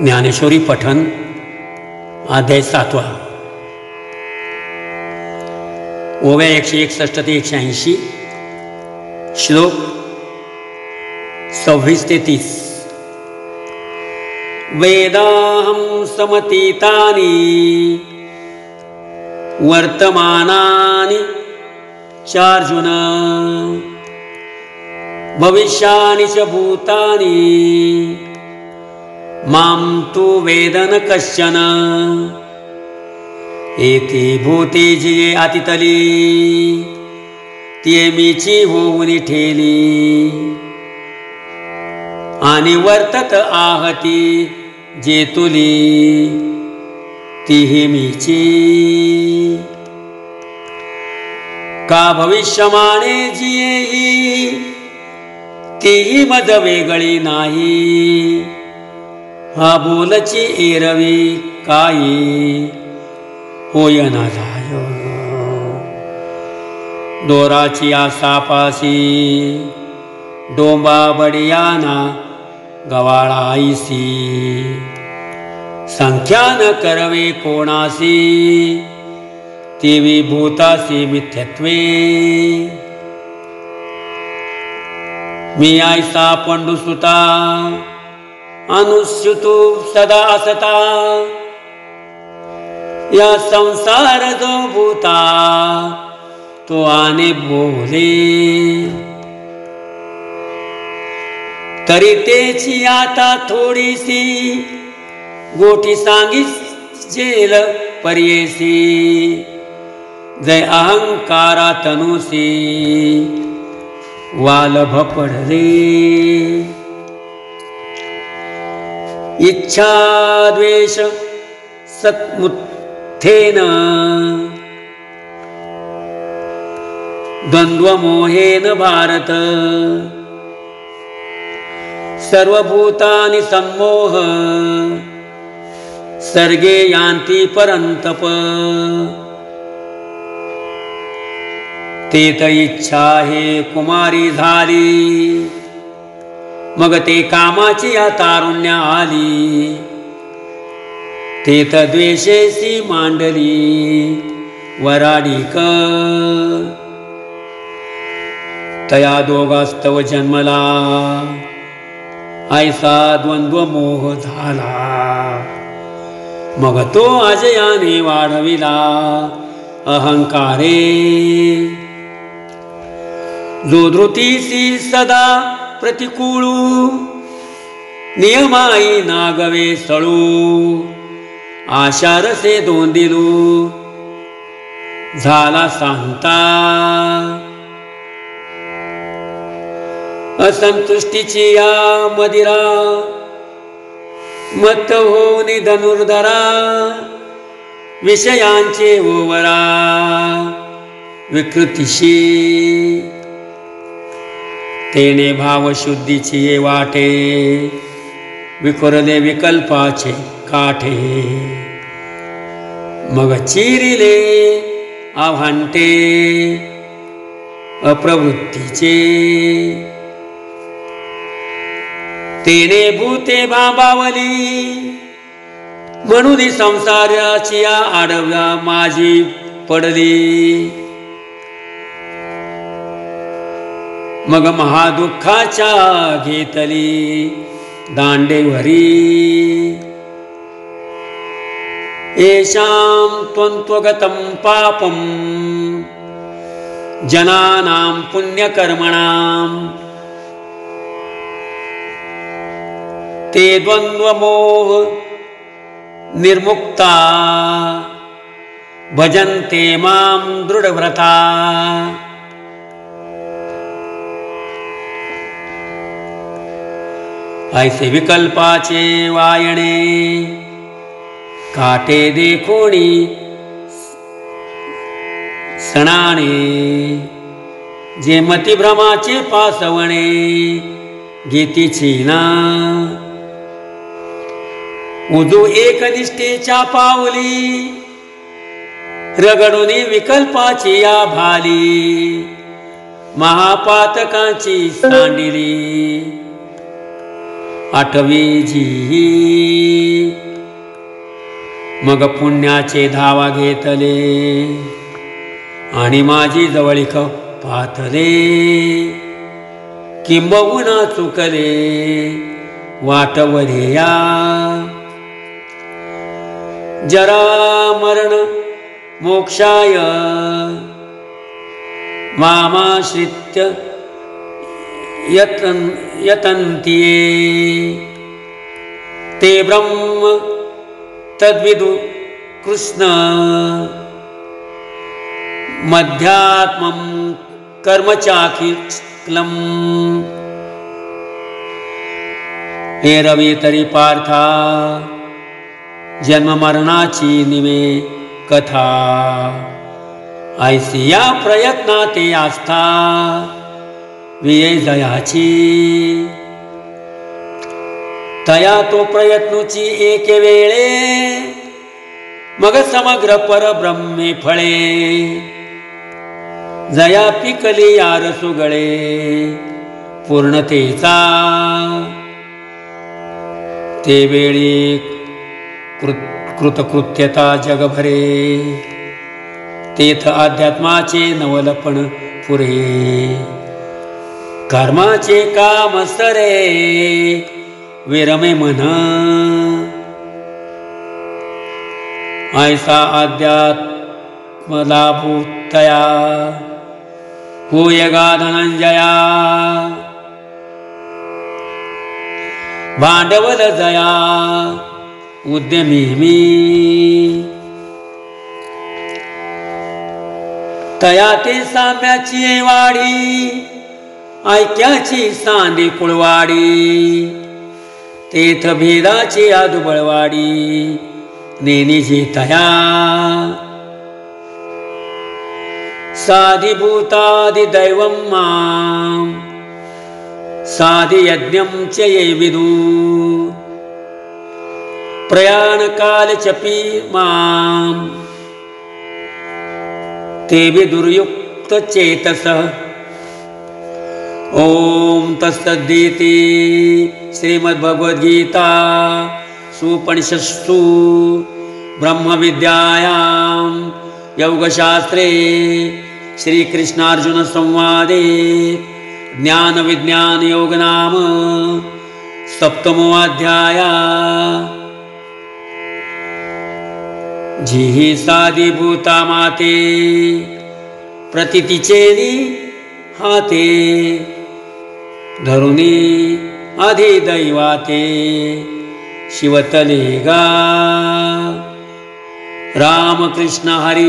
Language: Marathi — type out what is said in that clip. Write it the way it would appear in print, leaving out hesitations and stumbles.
ज्ञानेश्वरी पठन अध्याय 7 ओव्या 161 ते 180 श्लोक 26 ते 30 वेदाहं समतीतानि वर्तमानानि चार्जुन भविष्यानि च भूतानि मां तु वेदन कश्चन एके भूते जिये अतितली तिये मीची होऊन ठेली आणि वर्तत आहती जे तुली तिही मीची का भविष्यमाने जियेही तीही मज वेगळी नाही हा बोलची एरवी काही होय ना जाय दोराची आसापासी डोंबा बडियाना गवाळाईसी संख्या न करवे कोणासी ती विभूतासी मिथ्यत्वे मी आयसा पंडुसुता अनुस्युतु सदा असता या संसार जो भूता तो आने बोले तरी तेची आता थोडीसी गोठी सांगितलेल पर्येसी जय अहंकारा तनुसी वालभ पडले इच्छा द्वेष सत्मुत्थेन द्वंद्व मोहेन भारत सर्वभूतानि सम्मोह सर्गे यान्ति परन्तप तेत इच्छा हे कुमारी झाली मग ते कामाची या तारुण्य आली तेत द्वेषेसी मांडली वराडिक तया दोघास्तव जन्मला ऐसा द्वंद्व मोह झाला मग तो अजयाने वाढविला अहंकारे जो धृतीसी सदा प्रतिकूळू नियमाई नागवे सळू आशारसे दोंदिलू झाला सांगता असंतुष्टीची या मदिरा मत होऊन धनुर्धरा विषयांचे ओवरा विकृतीशी तेने भावशुद्धीची वाटे विखुरले विकल्पाचे काठे मग चिरिले आव्हांटे अप्रवृत्तीचे तेने भूते भांबावली म्हणून संसाराची आडव्या माझी पडली मग महादुःखाच्या घेतली दांडेवरी येषां त्वंत्वगतं पापं जनानां पुण्यकर्मणां ते द्वंद्वमोह निर्मुक्ता भजन्ते मां दृढव्रता ऐसे विकल्पाचे वायणे काटे देखोणी सणाने जे मतिभ्रमाचे पासवणे गीतीची ना उजू एकनिष्ठेच्या पावली रगडून विकल्पाची या भाली महापातकाची सांडिली आठवी जी मग पुण्याचे धावा घेतले आणि माझी जवळीक पाहतले किंबहुना चुकले वाटवलेया जरा मरण मोक्षाय मामाश्रित्य यतन्तिये ते ब्रह्म तद्विदु कृष्ण मध्यात्मं कर्म चाखिलम् हे रवी तरी पार्था जन्म मरणाची निवे कथा ऐसी या प्रयत्नाते आस्था विजयाची तया तो प्रयत्नुची एक वेळे मग समग्र परब्रह्मे फळे जया पिकली यार सुगळे पूर्णतेचा ते वेळी कृतकृत्यता जगभरे तेथ अध्यात्माचे नवलपण पुरे कर्माचे काम सरे विरमे मन ऐसा अध्यात्म लाभू तया होय गा धनंजया भांडवल जया उद्यमी मी तया ते साम्याची वाडी ऐक्याची सांदी कुळवाडी तेथ भेदाची आदुबळवाडी नेनीची तया साधिभूतादि दैवं मां साधि यज्ञं च ये विदु प्रयाणकाल चपि मां ते विदुर्युक्त चेतसः ओम तत्सदिति श्रीमद्भगवद्गीता सुपनिषत्सु ब्रह्मविद्यायां योगशास्त्रे श्रीकृष्णार्जुन संवादे ज्ञान विज्ञान योग नाम सप्तमो अध्याय जी साधिभूता माते प्रतितीचेनी हाते धरुणी अधिदैवाते शिवतले गा रामकृष्ण हरी।